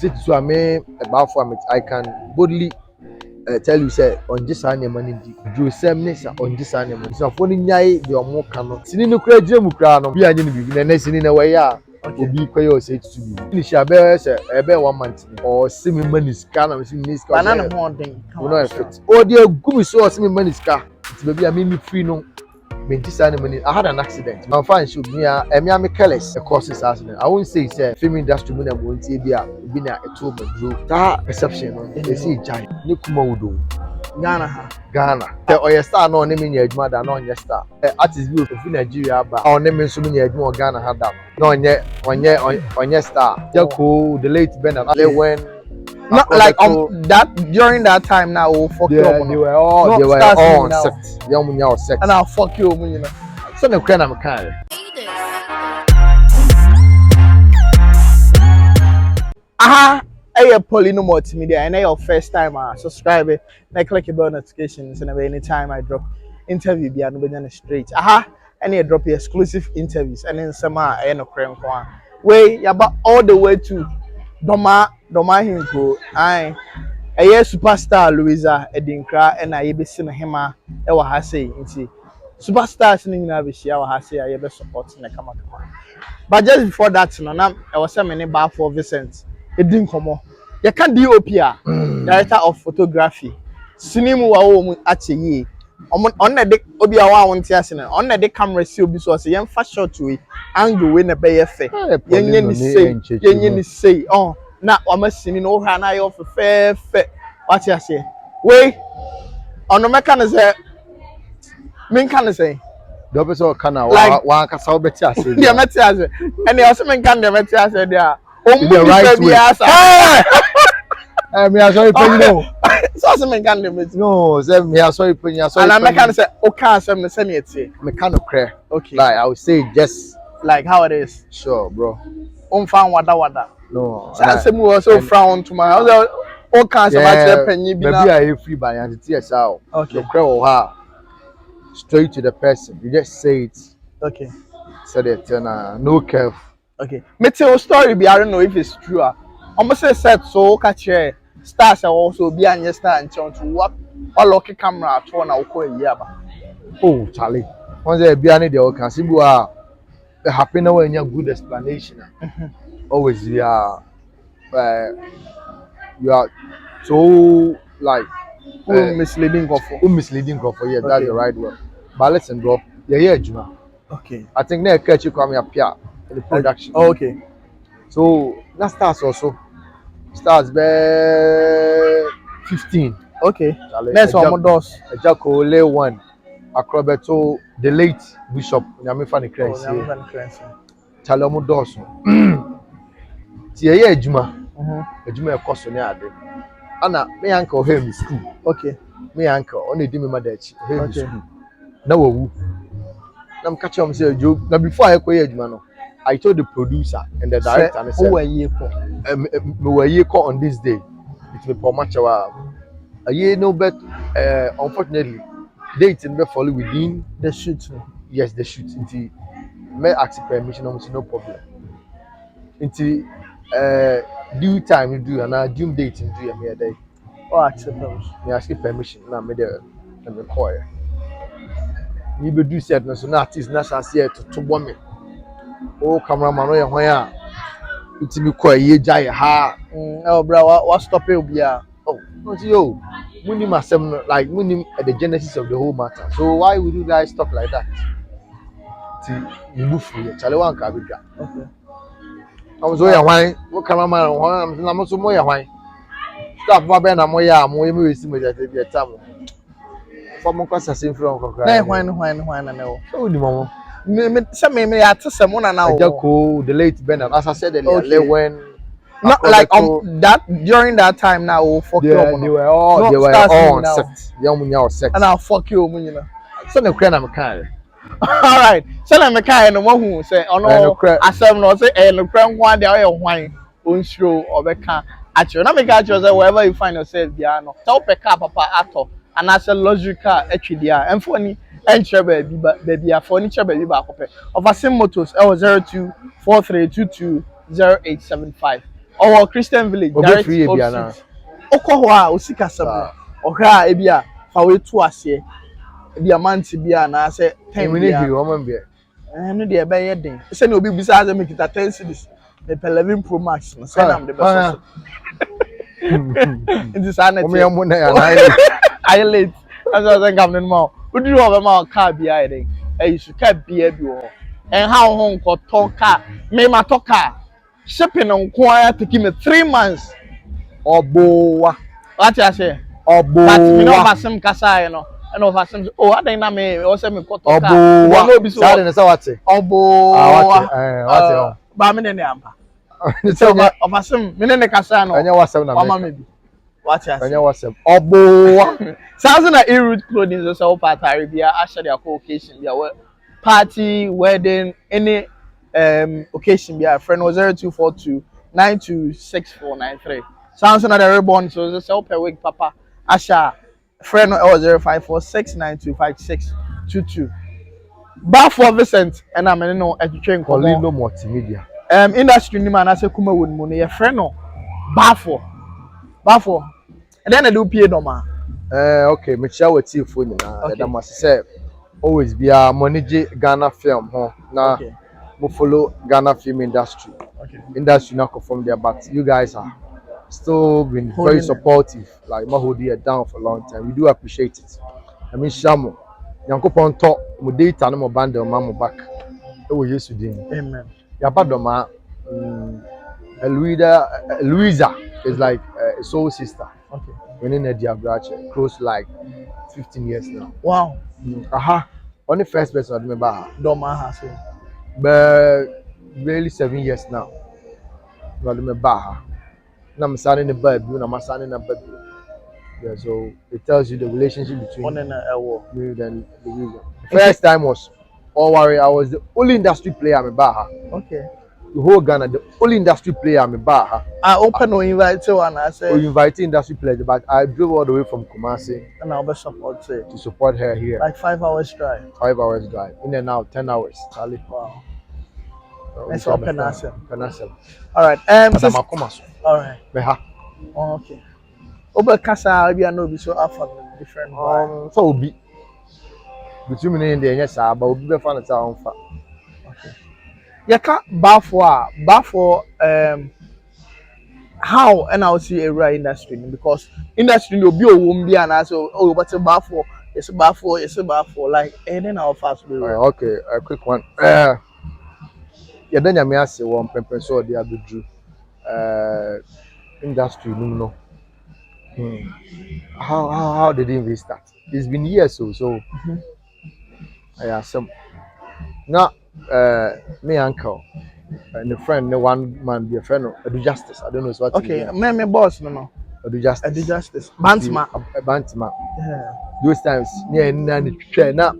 So I mean about for I can boldly tell you say on this money do same nessa on this money. So for the nyai the omo kano. Sini no kura jire mu kura no. Bi anye ni bi na sini na we ya. Obi kwayo say to be. Finish abe say ebe 1 month or simi money ska na simi money ska. Banana more thing. We no effect. Oh dey gumi so simi money ska. It baby I me free no. Money. I had an accident. My friend showed me a careless a causes accident. I won't say it's a film industry when I won't say be a tool but that perception they see giant. Kumawood. Ghana. Or your star no name in your mother, no your star. Artist view of Nigeria, but our name is so many more Ghana had that. No yet on your star. Joko, the late Bernard when not like that during that time now we'll fuck you up. They were all set. They all set. And I'll fuck you, you know. So the kind of kind. Aha, I Polino multimedia and I your first time subscribe and click the bell notifications and anytime I drop interview be on straight. Aha, and you drop exclusive interviews and then some no crème kwa. Way about all the way to Doma Hinko, a superstar Louisa Edinkra, and I be seen him a Hase, superstars in Navishi, our Hase, I ever supporting the Kama. But just before that, I was a many Baffour Vincent, it didn't come on. You can D.O.P director of photography, Sinimu Achi. On the Obiawa on Tiasin, on the camera, still be so as a young fast shot to it, angle win a bay effect. Yen say, oh, now I'm a sinning over and I offer fair. What you say? Wait, on the mechanism, mean can say. The episode can like one can solve better. Yeah, Matias, and they also mean can the Matias there. The right way. Me I sorry pay no. So some men can limit. No, say me I sorry pay. And I can say okay, some say me it. Me kind of clear. Okay. Like I would say just like how it is. Sure, bro. Fan wada. No. So I say me also frown to my house. Okay, some actually penny be na. Maybe I free by and tears out. Okay. Clear or straight to the person. You just say it. Okay. So that no curve. Okay. Me tell story be I don't know if it's true. Almost say set so catch stars are also be an star and to what lucky camera to one a year. Oh, Charlie. Once they be any the can see you are happy now when you good explanation. Always you are so like misleading for yeah, that's the right word. But listen, bro, yeah, Juma. Okay. I think they catch you come up here in the production. Okay. So that stars also. Stars be 15. Okay. Next one does. Ejako lay one. Acrobato the late Bishop Nyamefani Crazy. Chalomo does. Tie ejuma. Ejuma ekoso ne ade. Ana me uncle him school. Okay. Me uncle on the dimi madachi him school. Na wawu. Na mka che am say Joe. Na before I koye ejuma no. I told the producer and the director and said, we were here on this day. It will be much a year no but unfortunately date in the follow within the shoot. Yes, the shoot. Until may ask permission, almost no problem. Until due time you do and due date you do a day. Oh, accept permission. Me ask permission now me there and require. You be do said no so now artist national here to woman. Oh, cameraman, no, why? It's me quite ye jay ha. Oh, bro, what stop you be? Oh, not you. Munim myself like munim at the genesis of the whole matter. So why would you guys talk like that? You move for you. Chalewan Kabiga. Okay. I was why what cameraman? I'm also more why. Stop my band. I'm more see me that be a time. For my class, in front of when I know. So the mama. Me at someone now. The late Bernard, as I said earlier, when not like that during that time now we'll fuck you up. They were all set. Young set. And I'll fuck you, you know. So the crane I'm kind. Alright. So I'm a kind of one who say, oh no, I said no say and the crane one day wine on show or the car. Actually, not make actually wherever you find yourself, piano. Tell Pekka Papa Ato and I said luxury car actually and funny. Enter baby a furniture baby back of a same motors L0243220875 Or Christian Village, Obe direct free opposite. Ebiana. Okohwa, Osika Oha, Ebia, Fawe Tuasie, Diamante Bia, and I say, 10 Emini years. woman be. No, they are buying. Send you besides them, make it at 10 cities. The 11 Pro Max, send them the best. It is an I late. That's what I'm coming more. Would you have a more car behind it? You should keep behavior. And how home got talk car, me my talk car. Shipping on quiet taking me 3 months. Obowa. What you say? Obowa. But me no over some kasa, you know. And over some, oh, I think na me, also me got talk car. Obowa. No be so. Sorry, na sawate. Obowa. Wate. Ba me ne amba. So over some, me ne kasa no. Anya wasem na. Mama me bi. What you say? Anya wasem. Obowa. Sounds like root clothing so part Arabia actually a occasion be party, wedding, any occasion be a friend was 0242 926493. Sounds like a reborn so just help a week papa Asha friend or 0546 925622. Baffour Vincent and I'm no education Colino multimedia. Industry ni man I say Kumawood money a friend no Baffour and then I do pay no man. Okay, me share with you phone na that must say always be a manage Ghana film ho na mo follow Ghana film industry. Industry not confirm there, but you guys are still been very supportive. Like my hold you down for a long time. We do appreciate it. I mean Shamo. Yankopon talk mo data no mo bundle mo back. E wo Yesu din. Amen. Yabadoma Louisa is like a soul sister. Okay. When in a Diabrache, close like 15 years now. Wow. Only first person I remember her. Doma has But really 7 years now. I remember her. Now I'm signing the Bible, I'm signing a Bible. Yeah, so it tells you the relationship between me and Louisa. First time was all worry. I was the only industry player I'm her. Okay. The whole Ghana, the only industry player I'm her. I open or invite one. I say we invited industry players, but I drove all the way from Kumasi and I'll be support to support her here. Like 5 hours drive. 5 hours drive. In and out, 10 hours. Wow. Let's open us. All right. All right. Oh, okay. Oba kasa we are no be so often different. So obi. Between me and the yes, but obi be fan it on fa. Okay. Yaka Baffour how and I see a right industry because industry no be won't be and I say oh but Baffour it's Baffour like and then our fast be right. Okay, a quick one. Yeah, then you may ask one pempen so the Juju industry no. How did it start? It's been years so yeah some now me uncle and a friend, no one man be a friend of do justice. I don't know what. Okay, me boss no. Do justice. Do justice. Bantama. Bantama. Yeah. Those times near nani share na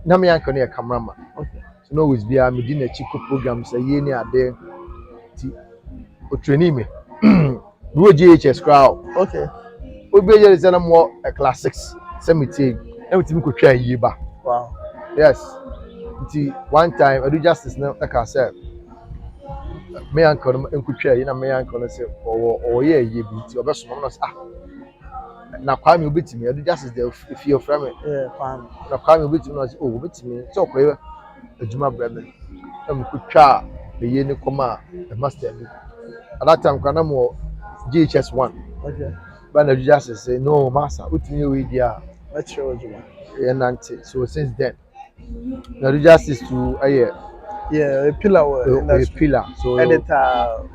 me uncle near cameraman. Okay. So no always be a medina chico program say ye near there. O training me. Do GHS crowd. Okay. We be here is more a class 6 cemetery. Everything could try ye ba. Wow. Yes. One time I do justice now like I said. Me uncle nkutwa yi na me uncle say o ye ye bi ti obeso no say na kwame obetimi I do justice the if you friend me kwame na kwame obetimi no say oh obetimi so koye adwuma brebe na mkutwa be ye ni koma the master ni at that time kana mo GHS 1 okay but na justice say no master utimi we dia let's show you nanti so since then na justice to yeah, a pillar. So editor,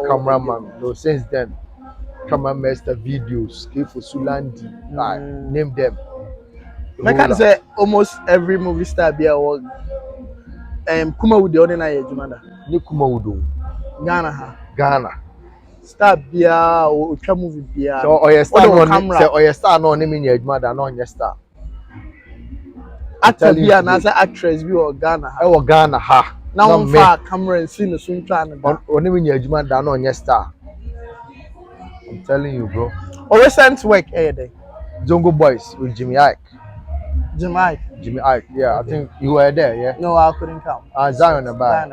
cameraman. No, since then, camera master videos, came for Sulandi, name them. I can say almost every movie star be a world. Kumawood the only night Jumanda. Ni Kumawood. Ghana. Star be a movie be a. So or star no camera. Say or star no name in Jumanda no on star. Actor be an actress be or Ghana. Or Ghana ha. Now on far camera and see the soon trying on even your judgment down on your star. I'm telling you, bro. Or recent work day. Jungle Boys with Jimmy Ike. Jimmy Ike, yeah. Okay. I think you were there, yeah. No, I couldn't come. Zion about.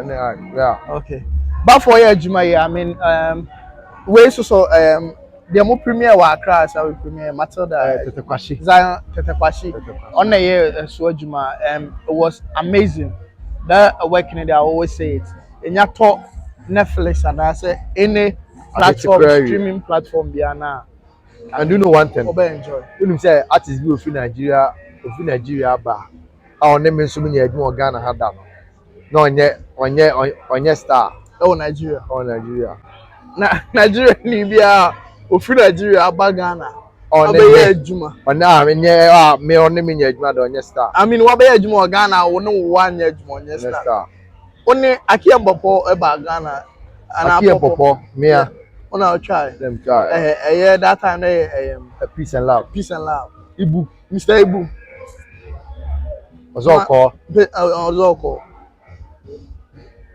Yeah. Okay. Baffour ya adwuma yi, I mean we so the mo premier wa Accra so we premier Matilda Tetekwashi. Zion Tetekwashi on the year so adwuma it was amazing. That working there, I always say it. In your top Netflix and I say any platform streaming platform biana. And you know one thing, enjoy. When you say artists be of Nigeria ba, our name is so many Ghana had that. No, onye star. Oh Nigeria. Oh Nigeria. Nigeria Libya of Nigeria aba Ghana. Oh Abe Juma. Oh na me on name Juma do onye star. I mean wabe Juma Ghana wo no one Juma onye star. Only Akia Bopo eba Ghana and Akia Bopo me on our try. Them try. Yeah, that time peace and love. Peace and love. Ibu. Mr. Ibu. Ozoko. Ozoko.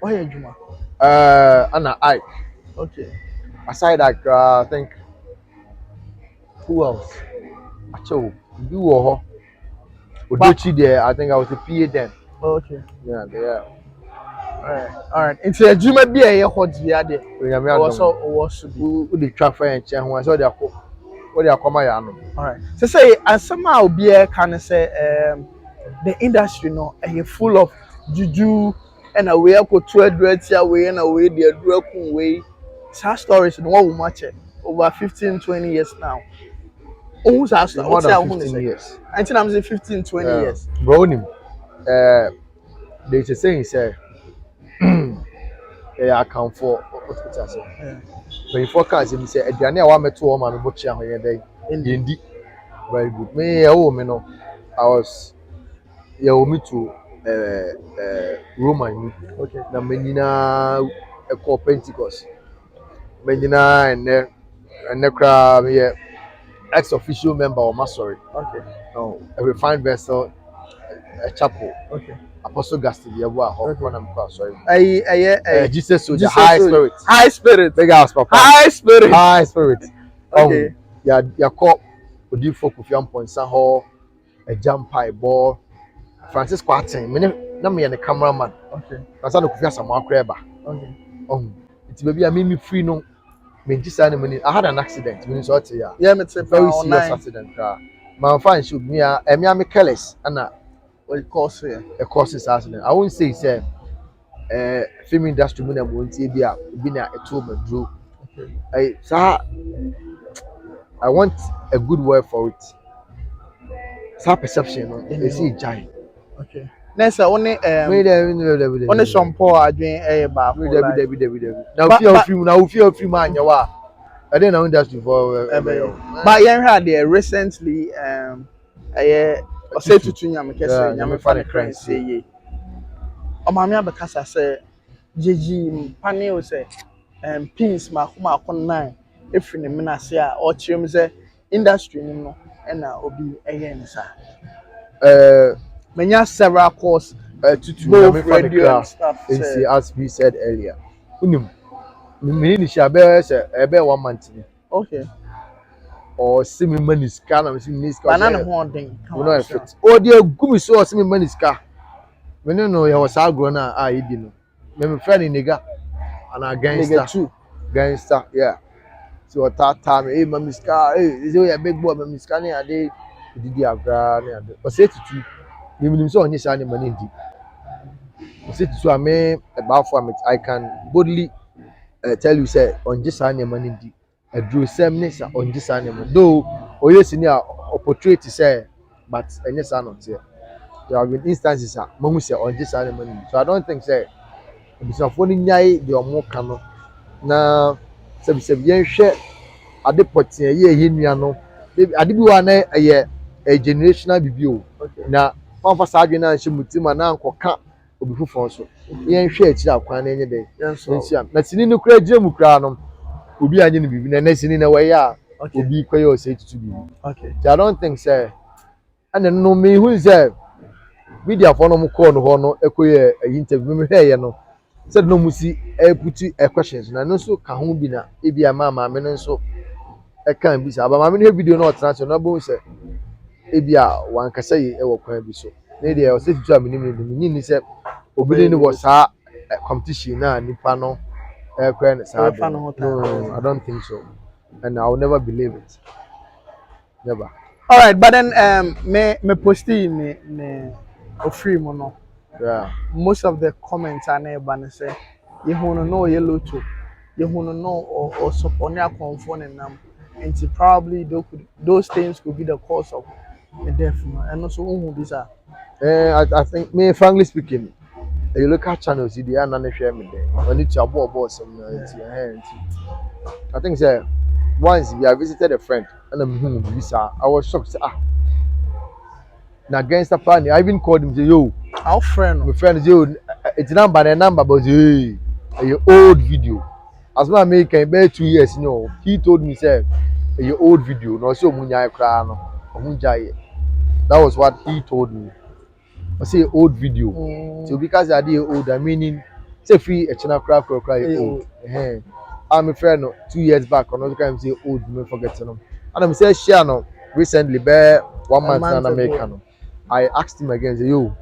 Why are Juma? Anna Ike. Okay. Aside that, I think who else? Acho, you were Odochi there. I think I was a PA then. Okay. Yeah. All right. It's a Juma be a hot via there. Was the traffic and chain who I saw their what they are coming. All right. So say, and somehow be a kind of say, the industry, no, full of juju and a way I could 12 dreads away and away the broken way. Sad stories in one match over 15, 20 years now. Almost as more than 15 years. I think I'm saying 15, 20 years. Browning, there's a saying, say, I account for what I say. When you forecast, you say, Diana, I want me to woman, but indeed, very good. Me, I was, me to Roman. Okay. Na menina a call Pentecost. Menina and Necra, ex-official member of Masori. Okay. No, a refined vessel, a chapel. Okay. Apostle Gaston, the Awa, sorry. Jesus, so high spirit. High spirit. Big house, Papa. High spirit. High spirit. Okay. Ya call, would you focus on point, Saho, a jump pie ball, Francis Quartin, me and the cameraman. Okay. That's how the Kufia Sama Creba. Okay. It's maybe I made me free no. I had an accident. Yeah, it's a very serious accident. My fine should me me careless and a course accident. I won't say it's film industry won't be a two I want a good word for it. It's perception. It's a giant. Okay. Next, only shampoo I drink a bath. Now fear free man you are. I didn't know industry for but you had there recently say Tutu nyame fa ne kran say ye. O ma me abekasa say jeji panel say pins ma ko 9 efri ne menase a o chirem say industry nim no e na obi eye nsa. Many several courses to radio and stuff. As we said earlier, ebe 1 month. Okay. Or semi money scan and semi scan. Banana holding. Oh, dear, gumi so semi money scan. When you know you was grown up, I didn't know. My friend in nigga and a gangster, yeah. So at that time, hey, Mammy Scar, hey, is a big boy, Mammy Scanning a day. Did you have grand? But say to you so on your son money indeed. Say to me about for it, I can boldly tell you, say, on this money indeed. A drew semness on this animal. Though, or yes, in your opportunity say, but and yes, I'm not here. There have been instances on this animal. So I don't think, say, it's a funny yay, the more canoe. Now, some share at the pot here, Yiniano. I did one a year, a generational review. Now, one for Sergeant and Shimutima now, can't be for so. Yen share it out any day. Yes, that's in the credit, Jim Crown. Obi anyi bibi na nesi ni na we ya obi kwaye o say Tutu bibi. Okay. I don't think say and no me who say media for no mo call no ho no ekoye interview me hwe ye no said no musi put questions na no so ka ho bi na e bia ma me no so e kan bi sa ba ma me no video no otra so no bo say e bia wan kasa yi e wo kwan bi so na dey o say Tutu amini ni say obi ni wo sa competition na nipa no No, I don't think so, and I will never believe it. Never. All right, but then me posti me free mo no. Yeah. Most of the comments are never and say you wanna know yellow too. You wanna know or support your comfort and and probably those things could be the cause of the death. And also who this are. I think me frankly speaking, you look at channels, they are not share me there. I need to abo some I think say once we have visited a friend and I'm visa, I was shocked. Say, na against the plan, I even called him say yo. Our friend. My friend say yo, it's number but hey, a old video. As my make can be 2 years, he told me say a old video. No, so munya cry no, that was what he told me. I say old video. So because I did old, I meaning say free a channel cry old. I'm a friend 2 years back, another time say old, me forget them. And I'm say share no recently, be 1 month in America. No. I asked him again, say yo.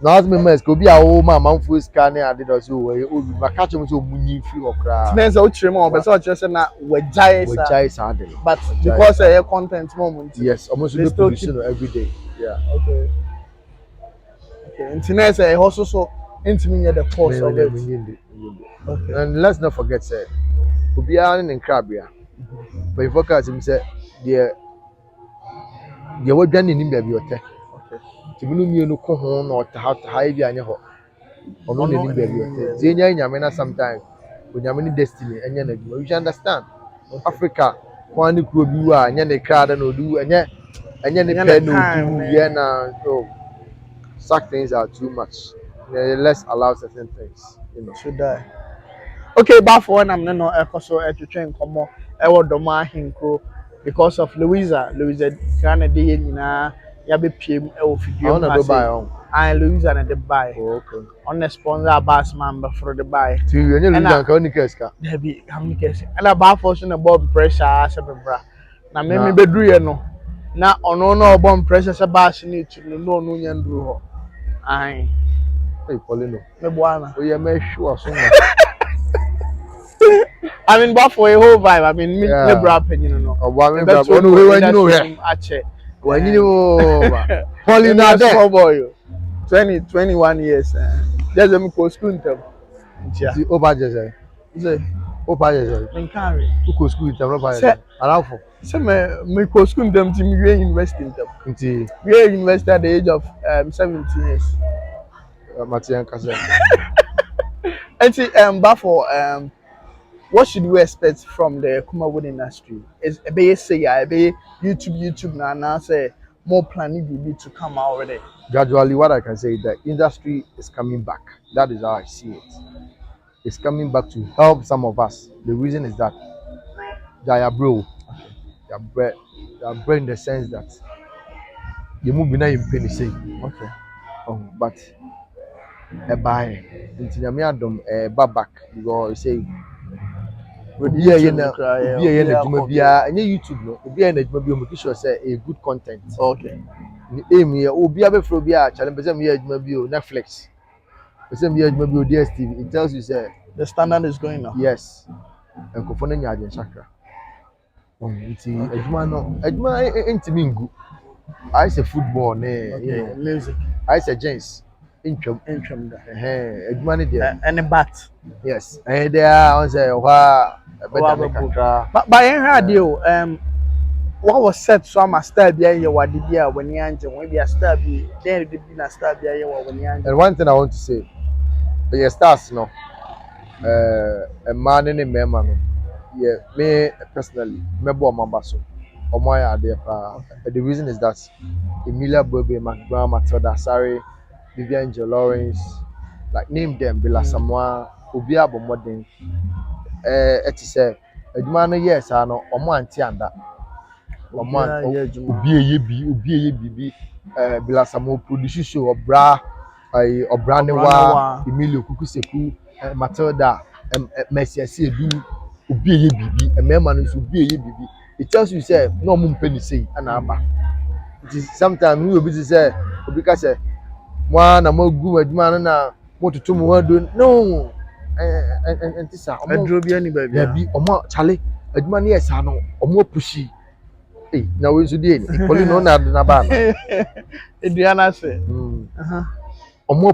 Now as me mess could be a old man full scanner I did also old my catch him so munyi free or cry. There's a tremor, but so just na we giants. But because a content moment. Yes, almost do production every day. Yeah. Okay. Okay. Internet say also so intimate the course of it. Okay. And let's not forget say Obiara in Crabia. But you focus him say the what done in baby hotel. Okay. Tibunu mi no ko ho no ta bi anye ho. Ono na ni baby hotel. Zenya nyame na sometimes onyame ni destiny enye na dwuma. You should understand. Africa kwani kuro bi wa anye ne crowd na odu enye ne pen no du ye na so such things are too much. Let's allow certain things, Should die. Okay, Baffour when I'm not also to train come on. I want the Mahinko because of Louisa Ghana day na ya be PM e wo fidua mu ase. And Louisa na the buy. Oh, okay. On the sponsor bass man for the buy. To you Louisa can only keska. There be how many keska. And Baffour so na bomb pressure se bebra. Na me be duru ye no. Na ono no bomb pressure se bass ni to no nya nduru ho. Ai. Hey, Paulino. Me boana. Oh yeah, me sure so much. I mean, but for a whole vibe, I mean, me brap, you know. Oh, when you know here. When you know, Paulino, small boy, 21 years. There's a go school in them. The Obaje say. Obaje in carry. Who go school in them? Obaje. Around for. Say me go school in them. To me, we university in them. Indeed. We are university at the age of 17 years. Matian Kasa. And see, Baffour, what should we expect from the Kumawood industry? Is a be say a be YouTube now say more planning to come out already. Gradually, what I can say is that industry is coming back. That is how I see it. It's coming back to help some of us. The reason is that they are bro. They are bro in the sense that you move now in penny say. Okay. But a buy into the miadom back because you say YouTube no make sure say a good content. Okay. Netflix. DSTV. It tells you say the standard is going up. Yes. And kofone nyaje chakra. Ejuma I say football music. I say James. Intrum da. Ejuma ne there. And a bat. Yes. And there on say but by any deal, what was said so I'm a star behind your idea when you when we are star be then the be na star behind your when you. And one thing I want to say, the stars no, a man and a man, yeah, me personally, me bo mambaso, or my idea. The reason is that Emilia Bobe, McGrath, Matilda, Sari, Vivian J. Lawrence, like name them, Bila Samoa, Ubia Bomodin. It is a man, yes, I know, or more anti and that. Or man, Ubi, Bila Samo produce show or bra, or Branewa, Emilio Kukuseku, Matilda, Messi, Ubi, a man is Ubi. It tells you, say, no moon penny say, an amba. It is sometimes we will be say, because one a more good man now, what to do, no. and this are Adro bi ani ba there bia. be chale adwuma ne yes no pushi eh na we so dey ni koli no na ba no Eduana say.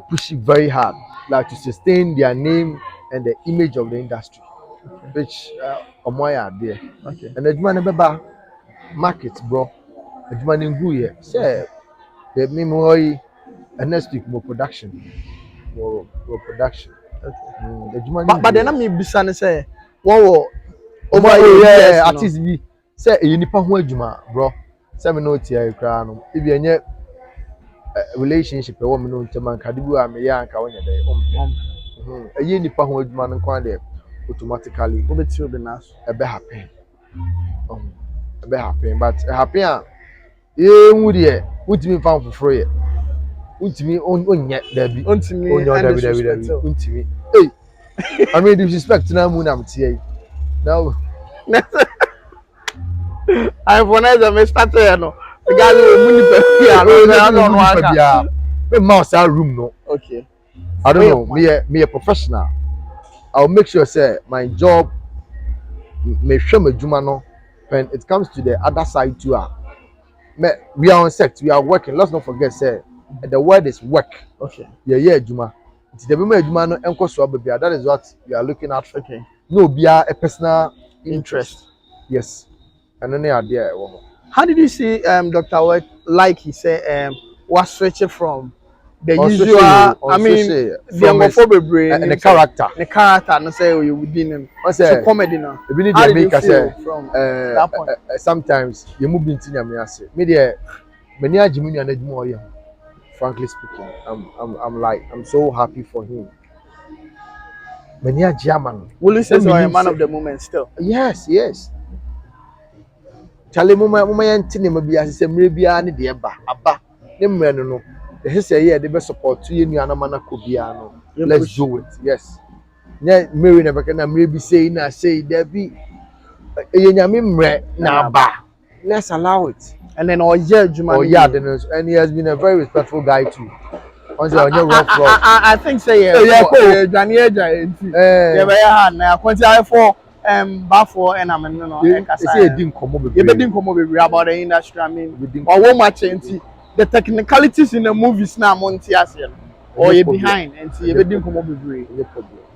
pushing very hard, like to sustain their name and the image of the industry, which are there. Okay. And the money beba market, bro. The money good say the memory and next week more production, more production. Okay. The money. But then me bisa ne say, what over years, at least we say you nipa ho adwuma, bro. Say me no tia kra no. If you nye relationship e wo me no ntema nka de bi wa me ya nka wonya dey eyi nipa ho adwuma no kwan dey automatically obeti obi na so ebe happen ebe happen but happen a hu dey utimi fan foforo ye utimi onye da bi onye da bi utimi eh I mean disrespect na mu na mtie now I for na me start here no guys we mu nipa bia no aka me mouse our room no. Okay. I don't know. Me a professional. I'll make sure say my job me show me juma no. When it comes to the other side too, we are on set. We are working. Let's not forget say the word is work. Okay. Yeah, juma. It's the moment juma no enko so baby. That is what we are looking at. Okay. No, be a personal interest. Yes. And then they are there. How did you see Dr. White like he said was switching from the usual I mean the homophobic and the character and say you within him so comedy now how did you feel from that point sometimes you move into nyame ase me there many ajimi na adwuma oye frankly speaking I'm so happy for him many ajaman will you say so a man of the moment still yes chale mama yantine mabi ase se mre bia ne de ba aba ne mre no the say here they be support you nuanama na kobia no let's do it yes nya mary na beka na mre bi say na say there be nyame mre na ba let's allow it and then and he has been a very respectful guy too once on your rough floor I think say Daniel yeah be hard na continue for Baffour and I'm no say din komo be about the industry I mean or what much the technicalities in the movies now monty as or you behind and see you din komo be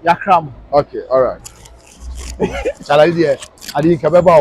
ya kram okay all right shall I there I didn't kabeba